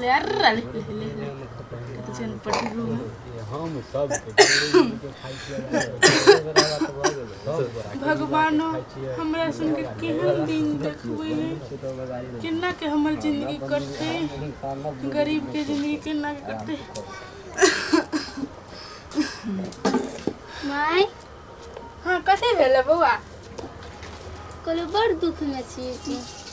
ले यार ले तो चल पटी रूम हम सब भगवान हमरा सुन के केहन दिन देखबे है केना के हमर जिंदगी कटे गरीब के जिंदगी केना के कटे माय हां कथि भेल बउआ कल बड़ दुख में छी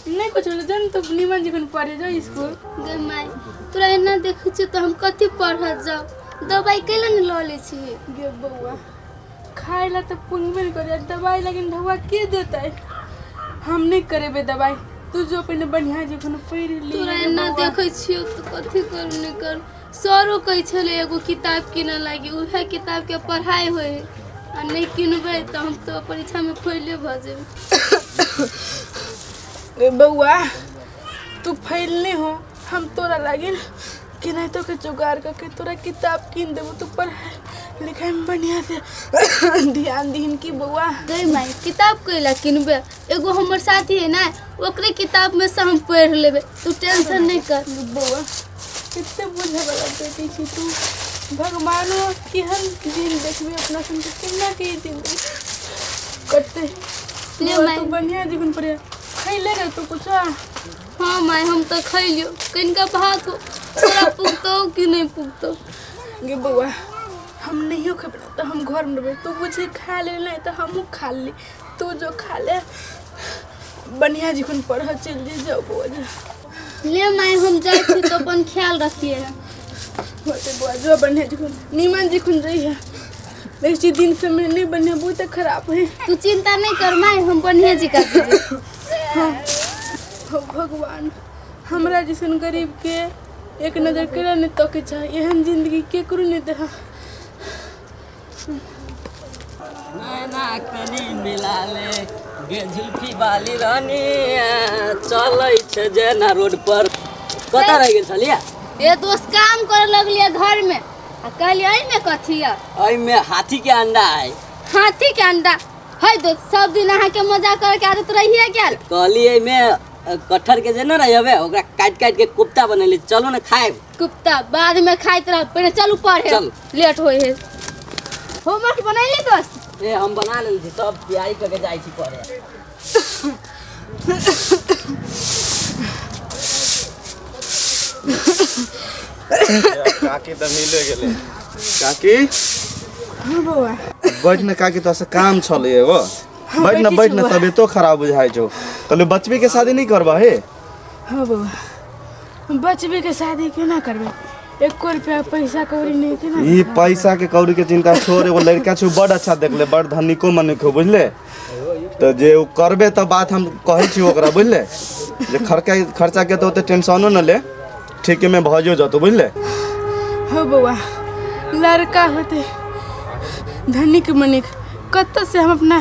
नहीं कुछ जन तो निमन जीवन पढ़े जाओ स्कूल गे माय तोरा एना देख छ तो हम कथि पढ़त जाओ दवाई केला न ल ले छी गे बउआ खाइला तो पुंगबे करे दवाई लेकिन ढवा के देता है हम नहीं करेबे दवाई तू जो अपने बढ़िया जीवन पढ़ ली तोरा एना देखे छी तो कथि कर नहीं कर सरो कहि छले एगो किताब किने लागी उहे किताब के पढ़ाई होय आ नहीं किनबे तो हम तो परीक्षा में फेल भ जेबे बउआ तू फेल नहीं हो हम तोरा लागिन कि नहीं तो के जुगाड़ करके तोरा किताब किन देबो तू पढ़ाई लिखाई में बढ़िया से ध्यान दीन की बउआ गई माई किताब कइला किनबे एगो हमर साथी है ना ओकरे किताब में से हम पढ़ लेबे तू टेंशन नहीं कर बउआ कितने बुझे वाला बेटी छी तू भगवानो केहन दिन देखबे अपना सुन के केना के दिन कते ले माई तू बढ़िया जीवन पर खइले रे तू कुछ हां माई हम तो खइलियो कनिका भात तोरा पुगतो कि नहीं पुगतो गे बउआ हम नहीं हो खबे तो हम घर में रहबे तू बुझे खा ले नहीं तो हमहू खा ली तू जो खा ले बढ़िया जीवन पढ़ चल जाओ बउआ ले माई हम जाई छी तो अपन ख्याल रखिए होते बुआ जो बढ़िया जीवन नीमन जीवन रही है देखी दिन से मैं नहीं बढ़िया बहुत खराब है तू चिंता नहीं कर माई हम बढ़िया जी कर देबे हाँ भगवान हमरा जैसन गरीब के एक नजर करा नहीं तो के चाहे एहन जिंदगी के करू नहीं दे नैना कनी मिला ले गे झुलफी वाली रानी चलै छै जेना रोड पर कता रह गेल छलिया ये दोस्त काम करे लगलिए घर में आ कहलिए आई में कथिया आई में हाथी के अंडा है हाथी के अंडा है दोस्त सब दिन अहाँ के मजाक करे के आदत रही है क्या कहली आई में कटहर के जे न रहबे ओकरा काट काट के कुप्ता बनैली चलो न खाए कुप्ता बाद में खाइत रह पहले चलू पढ़े चल लेट होय है होमवर्क बनैली दोस्त ए हम बना लेल छी सब तैयारी करके जाई छी पढ़े काकी त मिले गेले काकी हाँ बउआ बैठ न काकी तो से काम छले एगो बैठ न तबियतो खराब बुझाइ छौ तले बचबी के शादी नहीं करबा हे हाँ बउआ बचबे के शादी केना करबे 1 रुपया पैसा कौड़ी नहीं केना ई पैसा के कौड़ी के चिंता छोड़ एगो लड़का छौ बड़ अच्छा देखले बड़ धनिको मनिको बुझले तो जे उ करबे त बात हम कहै छी ओकरा बुझले जे खर्चा के तो ओते टेंशनो न ले ठीक में भजो जतो बुझले हाँ बउआ लड़का होते धनिक मनिक कत से हम अपना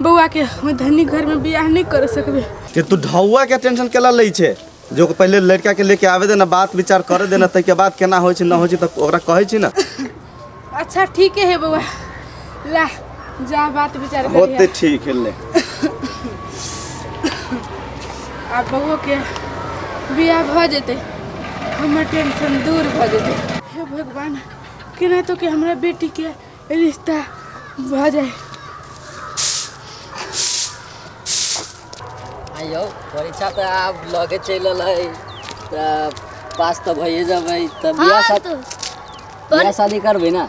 बउआ के धनिक घर में बियाह नहीं कर सकबे कि तू ढौआ के टेंशन केला लै छे जो पहले लड़का के लेके आवे देना बात विचार करे देना तै के बाद केना होय छै न होय छै त ओकरा कहै छी ना अच्छा ठीक है बउआ ला जा बात विचार करिया होते ठीक है ले आ बउआ के बियाह भ जेते हमर टेंशन दूर भ जेते हे भगवान केना तो के हमरा बेटी के रिश्ता भ जाए आइयो परीक्षा त आब लगे चलल है त पास त भइए जबै त बियाह शादी करबै ना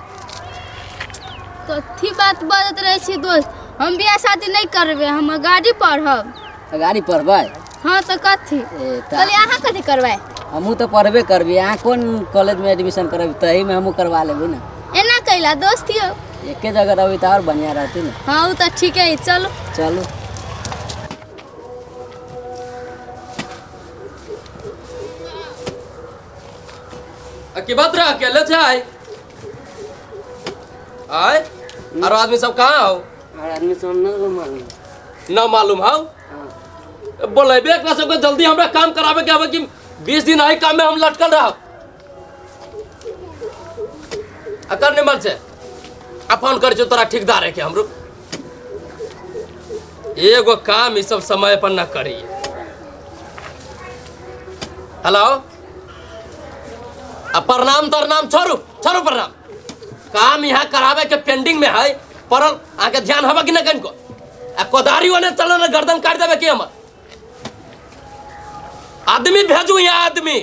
कथी बात बाजत रहे छी दोस्त हम बियाह शादी नहीं करबे हम गाड़ी पढ़ब गाड़ी पढ़बै हां तो कथी कहली अहाँ कथी करबै हमहू तो पढ़बे करबी अहाँ कौन कॉलेज में एडमिशन करबी तही में हमहू करवा लेबै ना एना कैला दोस्तियो एके जगह रहबी त और बढ़िया रहती ना हाँ वो तो ठीक है चलो चलो की बात रहा अकेले थे आए और आदमी सब कहाँ हो आदमी सब ना मालूम हो बोलेबे एकरा सबके जल्दी हमरा काम करावे के हवे कि 20 दिन आई काम में हम लटकल रह अकर निमन से फोन कर जो तोरा ठेकेदार है कि हमरो एगो काम ई सब समय पर ना करी। हेलो प्रणाम तरनाम छोड़ू छोड़ू प्रणाम। काम यहाँ करावे के पेंडिंग में है पड़ल आके ध्यान हवा कि न कन को कोदारी वाले चलो ना गर्दन काट देवे कि हमर आदमी भेजू यहाँ आदमी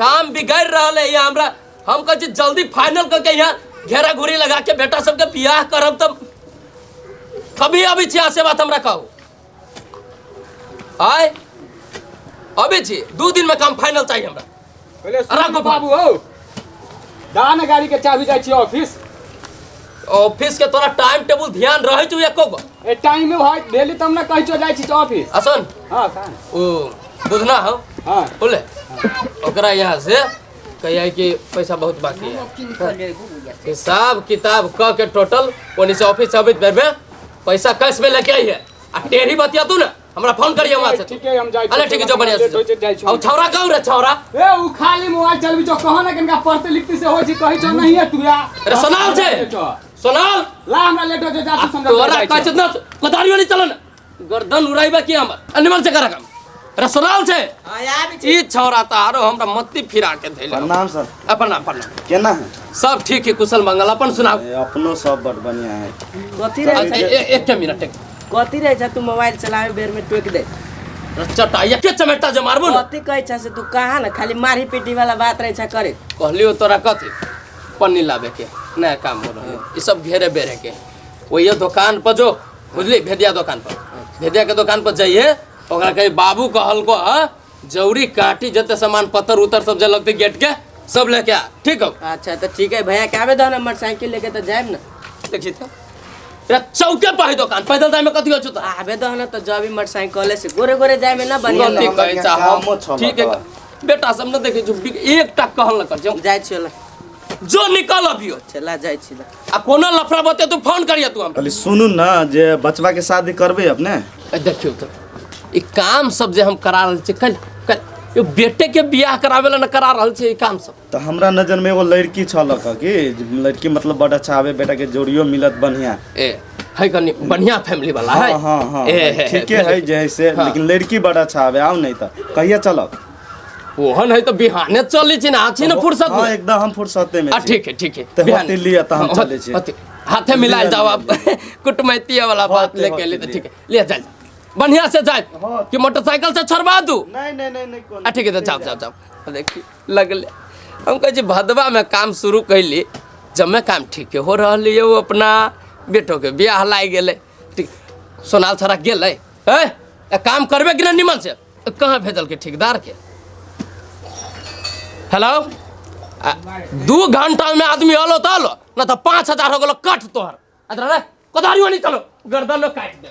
काम बिगड़ रहा है यहाँ हमरा हम कह जल्दी फाइनल करके यहाँ घेरा घुरी लगा के बेटा सबके बियाह करब तब कभी अभी छी से बात हमरा कहू आय अभी छी 2 दिन में काम फाइनल चाहिए हमरा। पहले सुन बाबू हो दान गाड़ी के चाबी जाय छी ऑफिस के तोरा टाइम टेबल ध्यान रहे छु एको गो ए टाइम में भाई डेली तुम ना कहि जाय छी ऑफिस असन हां का ओ बुझना हो हां बोले ओकरा यहाँ से कहिए कि पैसा बहुत बाकी है हिसाब किताब क के टोटल ओनी से ऑफिस अभी बेरबे पैसा कैश में लेके आई है आ टेढ़ी बतिया तू ना हमरा फोन करिए वहां से ठीक है हम जाय छी अरे ठीक है जो बढ़िया से अब छौरा कहू रे छौरा ए उ खाली मोबाइल चलबी जो कहो ना कनका पढ़ते लिखते से हो छी कहि छ नहीं है तू या अरे सोनाल छे सोनाल ला हमरा लेट हो जा संग तोरा कह न कोदारी वाली चलो ना गर्दन उड़ाइबा की हमर अनिमल से करा काम अरे सोनाल छे ई छौरा तारो हमरा मत्ती फिरा के धैले प्रणाम सर। प्रणाम प्रणाम केना है? सब ठीक है कुशल मंगल अपन सुनाओ। अपनो सब बड़ बढ़िया है। कथी अच्छा, रहे एक मिनट एक कथी रहे छ तू मोबाइल चलावे बेर में टोक दे चटाइया के चमेटा जे मारबो न कथी कहे छ से तू कहाँ न खाली मारी पीटी वाला बात रहे छ करे कहलियो तोरा कथी पन्नी लावे के नया काम हो रहा है। ये सब घेरे बेरे के वही दुकान पर जो बुझली भेदिया दुकान पर भेदिया के दुकान पर जाइए ओकरा कही बाबू कहल को जौरी काटी जते सामान पत्थर उतर सब जे लगते गेट के सब लेके आ ठीक हो। अच्छा तो ठीक है भैया के आवे दो ना मोटरसाइकिल लेके तो जाएब ना देखी तो रे चौके पर है दुकान पैदल जाए में कथी हो छ त आवे दो ना तो जब भी मोटरसाइकिल से गोरे गोरे जाए में ना बढ़िया गलती लगे। कहे चाह ठीक है बेटा सब न देखे जो एक टक कहल न कर जो जाय छियो ला जो निकल अबियो चला जाय छी ला आ कोनो लफड़ा बते तू फोन करिया तू हम अली सुनू ना जे बचवा के शादी करबे अपने देखियो तो ई काम सब जे हम करा रहल छी कल कल यो बेटे के बियाह करावे ला न करा रहल छी ई काम सब तो हमरा नजर में एगो लड़की छलक कि लड़की मतलब बड़ा अच्छा आवे बेटा के जोड़ियो मिलत बढ़िया ए है कनी बढ़िया फैमिली वाला है हाँ हाँ ए ठीक है जैसे हाँ। लेकिन लड़की बड़ा अच्छा आवे आओ नहीं तो कहिया चलब ओहन है तो बिहाने चली छी ना आछी न फुर्सत हाँ में एकदम हम फुर्सते में छी। ठीक है ठीक है तो बिहान- होते लिया तो हम हाँ, चले छी। होते- हाथे मिलाए जाओ आप कुटमैतिया वाला बात होते- लेके ले होते तो ठीक है ले जा बढ़िया से जाए हाँ। कि मोटरसाइकिल से छोड़वा दू नहीं ठीक है तो जाओ जाओ जाओ देखिए लगले हम कहे छी भदवा में काम शुरू कैली जब में काम ठीक हो रही है वो अपना बेटो के बियाह लाग गेले ठीक सोनाल छोरा गेले ए काम करबे कि ना निमन से कहाँ भेजल के ठेकेदार के हेलो 2 घंटा में आदमी अलो तो अलो ना तो 5000 हो गलो कट तोहर अरे कोदारी वाली चलो गर्दन में काट दे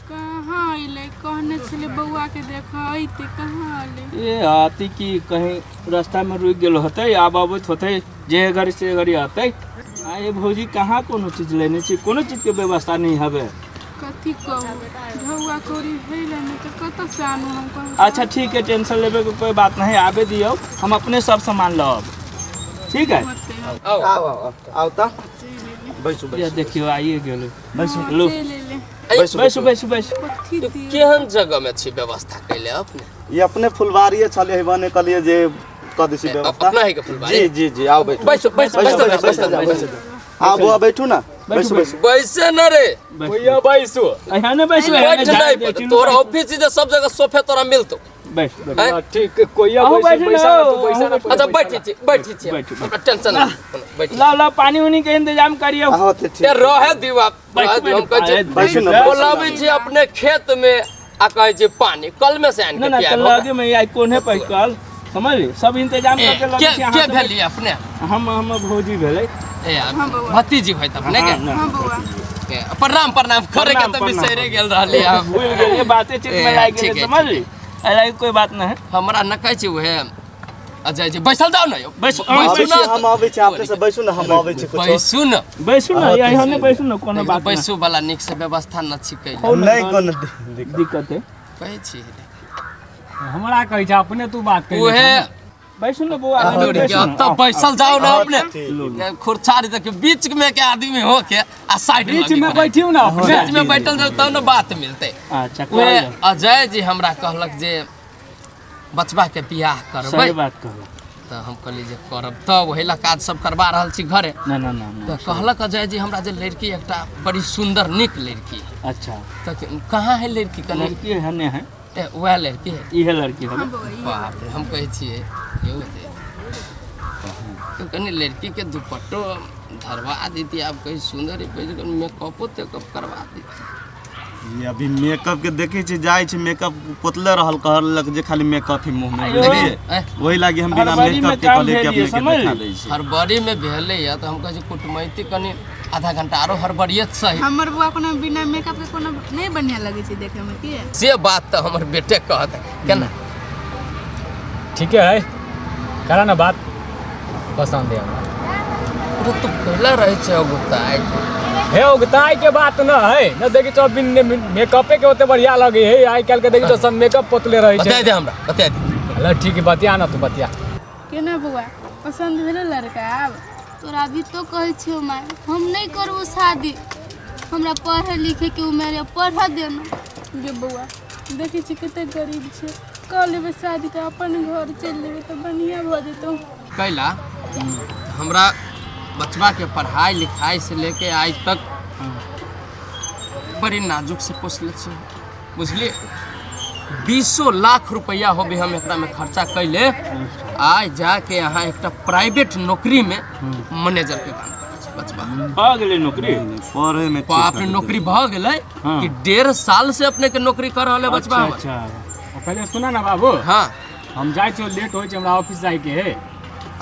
कहाँ अइले कहने छले बउआ के देखा अइते कहाँ आले ये आती की कहीं रास्ता में रुक गेल होते आब आबत होते जे घड़ी से घड़ी आते ये भौजी कहाँ कोनो चीज लेने छी कोनो चीज के व्यवस्था नहीं हवे कथी कहू झौआ कौड़ी हेले न तो कत से आनू हम कहू अच्छा ठीक है टेंशन लेवे के कोई बात नहीं आवे दियो हम अपने सब सामान लब ठीक है आओ आओ तो बैसु ये देखियो आइए गेलो बैसु लो ले ले ले बैसु बैसु बैसु कथी तो दी केहन जगह में छी व्यवस्था कैले अपने ये अपने फुलवारी छले है बने कलिए जे क दिसी व्यवस्था अपना है के फुलवारी जी जी जी आओ बैठो बैसो बैसो बैसो आओ बुआ बैठू ना बैसु बैसु बैसे न रे भैया बैसु यहाँ ने बैसु बैठ नहीं तोर ऑफिस जे सब जगह सोफे तोरा मिलतो बैठ हैं? ठीक कोई अच्छा बैठी छी बैठो। टेंशन नहीं बैठ ला ला पानी उनी के इंतजाम करियो आओ ते ठीक ये रहे दीवा हम कहे बैसु ना बोलावे छी अपने खेत में आ कहे छी पानी कल में से आन ना के ना पिया कल आगे में आई कोने पर कल समझली सब इंतजाम करके लगे छी के भेली अपने हम भौजी भेलै ए भतीजी होय त अपने के हां बउआ प्रणाम प्रणाम करे के त बिसरे गेल रहली हम भूल गेलिए बातें चित में लाग ठीक गेलै है, समझली ऐला कोई बात नहीं है हमरा न कहै छी उहे अजय जी बैसल जाओ ना बैसु आबै छी ना हम आबै छी अपने से बैसु ना हम आबै छी कुछ बैसू न बैसु ना यहाँ ने बैसु ना कोनो बात नहीं बैसू वाला निक से व्यवस्था न छिकै नहीं कोनो दिक्कत है कहै छी हमरा कहै छै अपने तू बात उहे बैसु ना बुआ दूर के तब बैसल जाओ ना अपने खुरछारी तक बीच में के आदमी हो के आ साइड बीच में बैठियो ना बीच में बैठल जाओ तब न बात मिलते अच्छा उहे कोई अजय जी हमरा कहलक जे बचबा के बियाह करबै सही बात कहला तो हम कहली जे करब तो वही ला काज सब करवा रहल छी घरे। ना ना ना तो कहलक अजय जी हमरा जे लड़की एकटा बड़ी सुंदर निक लड़की। अच्छा तो कहाँ है लड़की? लड़की है ने है वह लड़की है, इहे लड़की है। बाप रे हम कहै छियै तो कनी लड़की के दुपट्टो धरवा देती आप कहीं सुंदर मेकअपो तेकअप करवा देती। ये अभी मेकअप के देखे छी जाय छी मेकअप पोतले रहल कहलक जे खाली मेकअप ही मुंह में देखिए वही लागी हम बिना मेकअप के कहले कि अपने के दिखा दै छी। हड़बड़ी में भेले या तो हम कहे कुटमैती कनी आधा घंटा आरो हड़बड़ियत सही। हमर बुआ कोनो बिना मेकअप के कोनो नहीं बढ़िया लगे छै देखे में की से बात तो हमर बेटे कहत केना ठीक है करा ना बात पसंद है हमरा। तो पहले रहे छे उगताई हे उगताई के बात न है न देखी तो बिन मेकअपे के होते बढ़िया लगे है आई काल के देखी तो सब मेकअप पोतले रहे बता दे हमरा बता दे। ल ठीक है बतिया ना तू बतिया केना बुआ पसंद भेल लड़का? अब तोरा अभी तो कहै छियो माय हम नहीं करबो शादी, हमरा पढ़े लिखे के उम्र पढ़ा देना। जे बुआ देखी छी कते गरीब छै, कर लेबे शादी तो अपन घर चल लेबे तो बढ़िया भ जेतौ। कैला हमरा बचवा के पढ़ाई लिखाई से लेके आज तक बड़ी नाजुक से पोसले छी बुझलिए। 20 लाख रुपया हो भी हम एकरा में खर्चा कैले आज जाके यहाँ एक प्राइवेट नौकरी में मैनेजर के काम करे छी बचवा। भ गेलै नौकरी पढ़े में अपने नौकरी भ गेलै कि 1.5 साल से अपने के नौकरी कर रहले बचवा। अच्छा पहले सुना ना बाबू। हाँ हम जाय छी लेट होय छै हमरा ऑफिस जाय के है।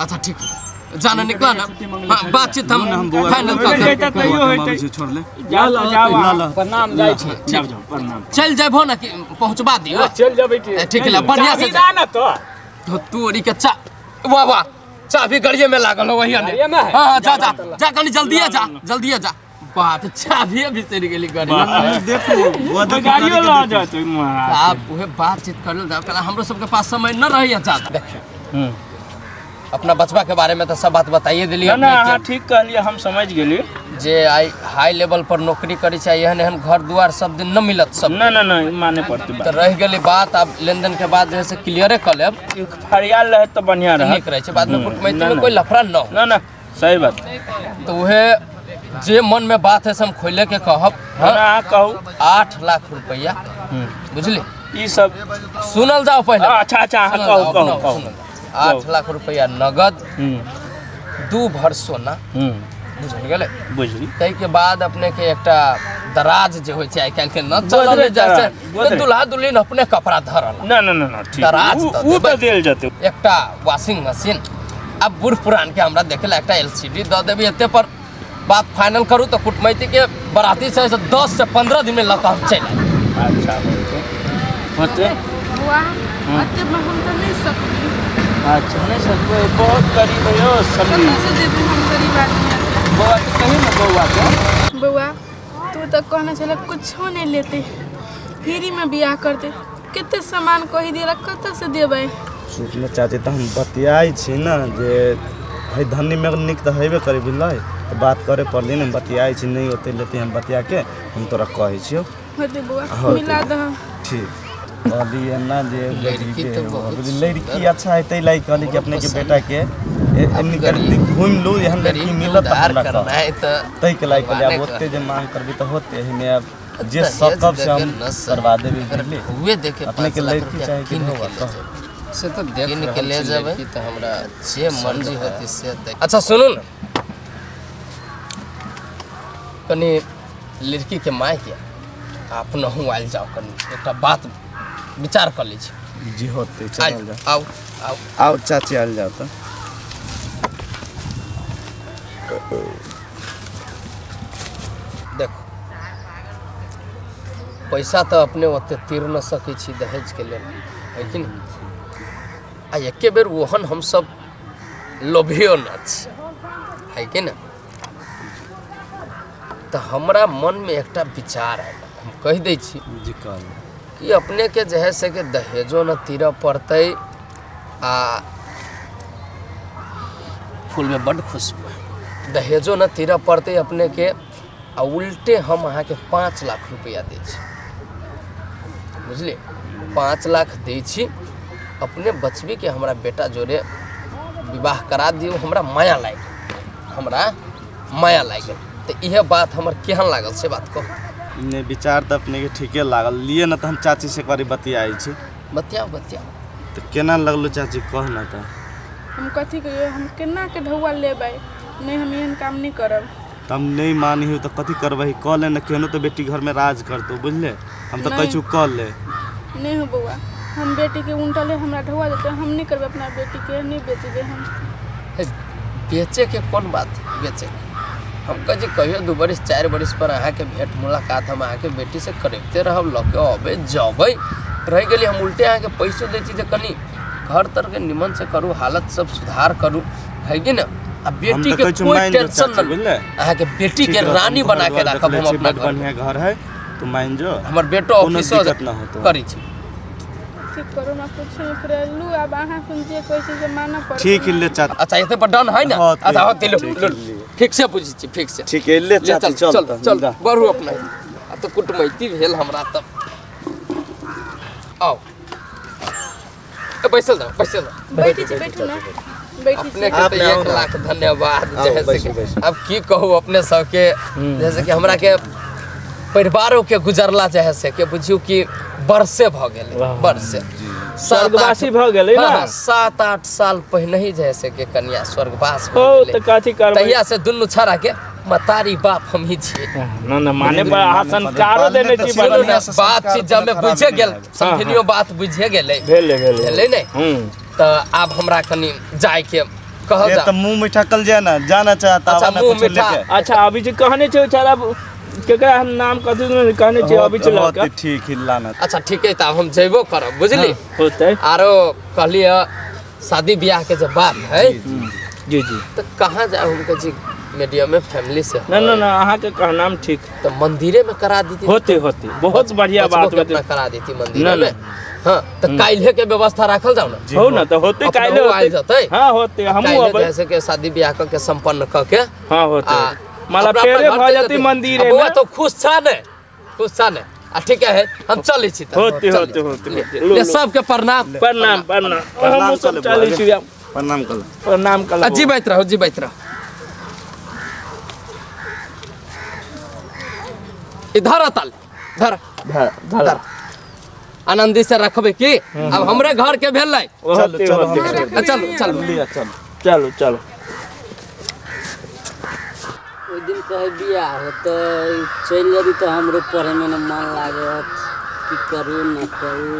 अच्छा ठीक है जाना निकला ना। हाँ बातचीत हम फाइनल कर कर छोड़ ले जाओ प्रणाम जाय छी जाओ जाओ प्रणाम। चल जाबो ना कि पहुंचवा दियो। चल जाबे की ठीक है बढ़िया से जा ना तो तू ओरी के चा वाह वाह चाबी गड़िए में लागल हो वही गाड़िए में है? हां जा जा जा कनी जल्दी जा बात चाबी बिसर गेली गाड़ी में। देखो वो तो गाड़ियो ला जातो आप ओहे बातचीत करल जाओ कला हमरो सबके पास समय न रही ज्यादा। देखिए अपना बचवा के बारे में तो सब बात बताइए दिलिए ना हाँ ठीक कहलिए हम समझ गेली जे आई हाई लेवल पर नौकरी करी चाहिए एहन एहन घर दुआर सब दिन न मिलत सब। ना ना ना माने पड़ती तो बात रह गेली बात अब लेन देन के बाद जैसे क्लियरे कर लेब फरियाल रहे तो बढ़िया रहे ठीक रहे बाद में कुटमैती में कोई लफड़ा न हो। ना ना सही बात। तो वह जे मन में बात है से हम खोले के कहब। हाँ कहू 8 लाख रुपया बुझली ई सब सुनल जाओ पहले। अच्छा अच्छा कहू 8 लाख रुपया नगद 2 भर सोना बुझल गेले बुझली। तै के बाद अपने के एकटा दराज जे होय छै आइ काल के न चलल जैसे तो दुल्हा दुल्हन अपने कपड़ा धरल ना ना ना ठीक दराज उ तो देल जते एकटा वॉशिंग मशीन। अब बूढ़ पुरान के हमरा देखेला एकटा एलसीडी द देबी एते पर बात फाइनल करू तो कुटमैती के बराती से 10 से 15 दिन में लका चल। अच्छा होते बुआ अते हम तो नहीं सकती। अच्छा नहीं सकते बहुत गरीब है समझी कैसे देबे हम गरीब आदमी। बउआ तो कहीं ना बउआ के बुआ तू तो कहना चला कुछ नहीं लेते फ्री में बियाह करते कितने सामान कही दिला कत से देबे। सोचना चाहते तो हम बतियाई छी ना जे भाई धनी में निक तो हेबे करे बुझलै तो बात करे पड़ली ना बतियाई छी नहीं होते लेते हम बतिया के हम तोरा कहै छियो होते बुआ मिला द। ठीक कहली ना जे लड़की तो बहुत लड़की अच्छा है तै लाई कहली कि अपने के बेटा के एनी करती घूम लो यहाँ लड़की मिलत करना है तो तै के लाई कहली अब ओते जे मांग करबी तो होते ही में अब जे सकब से हम करवा देबे बुझली। हुए देखे अपने के लड़की चाहे कि होगा से तो देख के ले जाबे तो हमरा जे मर्जी होती से। अच्छा सुनू ना कनी लड़की के माय के आप नहु आइल जाओ कनी एकटा बात विचार कर ली जी होते चल जा आओ आओ आओ चाची आइल जाओ तो देखो पैसा तो अपने ओते तीर न सकै छी दहेज के लेल है कि नहीं। आ एके बेर ओहन हम सब लोभियो न छी है कि ना। तो हमरा मन में एकटा विचार है हम कह दै छी कि अपने के जे है से के दहेजो न तीर पड़ते आ फूल में बड़ खुशबू है दहेजो न तीर पड़ते अपने के आ उल्टे हम अहाँ के 5 लाख रुपया दै छी बुझलिए 5 लाख दै छी अपने बचबी के हमरा बेटा जोरे विवाह करा दियो हमरा माया लाग गेल तो यह बात हमर केहन लागल से बात कहो। ने विचार तो अपने के ठीके लागल लिए ना तो हम चाची से करी बतियाई छी। बतियाओ तो केना लगलो चाची कह ना तो हम कथी कहियो हम केना के ढौआ लेबै नहीं हम एहन काम नहीं करब। तुम नहीं मानी हो तो कथी करबही कह ले ना केनो तो बेटी घर में राज करतो बुझले हम तो कह छु कह ले नहीं हो बउआ हम बेटी के उल्टले हमरा ढौआ देते हम नहीं करबे अपना बेटी के नहीं बेचबे हम। बेचे के कौन बात बेचे हम कहे कहियो 2 बरिस 4 बरिस पर अहाँ के भेंट मुलाकात हम अहाँ के बेटी से करते रहब लके अबे जबै रह गेली हम उल्टे अहाँ के पैसो देती तो कनी घर तर के निमन से करू हालत सब सुधार करू है कि ना। अब बेटी के कोई टेंशन न अहाँ के बेटी के रानी बना के रखब हम अपना बढ़िया घर है तू मान जो हमर बेटो ऑफिस करी छी ठीक करो ना कुछ नहीं करलू अब अहाँ सुनते कोई चीज माना पड़ ठीक ले चाचा। अच्छा एते पर डन है ना अच्छा हो तिलो ठीक से पूछी छी ठीक से ठीक है ले चाचा चल बढ़ू अपना आ तो कुटमैती भेल हमरा तब आओ बैठल जाओ बैठी छी बैठू ना बैठी अपने के तो 1 लाख धन्यवाद जैसे कि अब की कहूँ अपने सबके जैसे कि हमरा के परिवारों के गुजरला जैसे के बुझियो कि वर्षे भ गेले वर्षे स्वर्गवासी भ गेले ना 7-8 साल पहले ही जैसे के कन्या स्वर्गवास हो त कथी करबै तहिया से दुनु छड़ा के मतारी बाप हम ही छी ना ना माने पर संस्कारो देने छी बात छी जब में बुझे गेल समझनियो बात बुझे गेले भेले नहीं त अब हमरा कनी जाय के कहल जा त मुंह मीठा कल जाए ना जाना चाहता अच्छा मुंह मीठा अच्छा अभी जे कहने छै छड़ा केकरा नाम कथि कहने छै अभी चला के ठीक हिलाना अच्छा ठीक है त हम जेबो करब बुझली होतै आरो कहलिए शादी ब्याह के जब बात है जी तो कहाँ जाए उनका जी मीडिया में फैमिली से ना अहाँ के कहना ठीक तो मंदिरे में करा दी होते बहुत बढ़िया बात अपना करा दी थी मंदिर में हाँ तो काल्हे के व्यवस्था रखल जाओ ना हो ना तो होते काल्हे आइल जतै हां होते हमहु अब जैसे के शादी ब्याह के संपन्न क के हां होते माला फेरे भ जाती मंदिर में वो तो खुश छा ने आ ठीक है हम चलै छी होते ले सबके प्रणाम हम सब चलै छी प्रणाम कल जी बैठ रहो इधर ताल धर आनंदी से रखबे की अब हमरे घर के भेल चलो ओइ दिन कहे बियाह होते चल जदी तो हमरो पढ़े में न मन लागत की करू न करू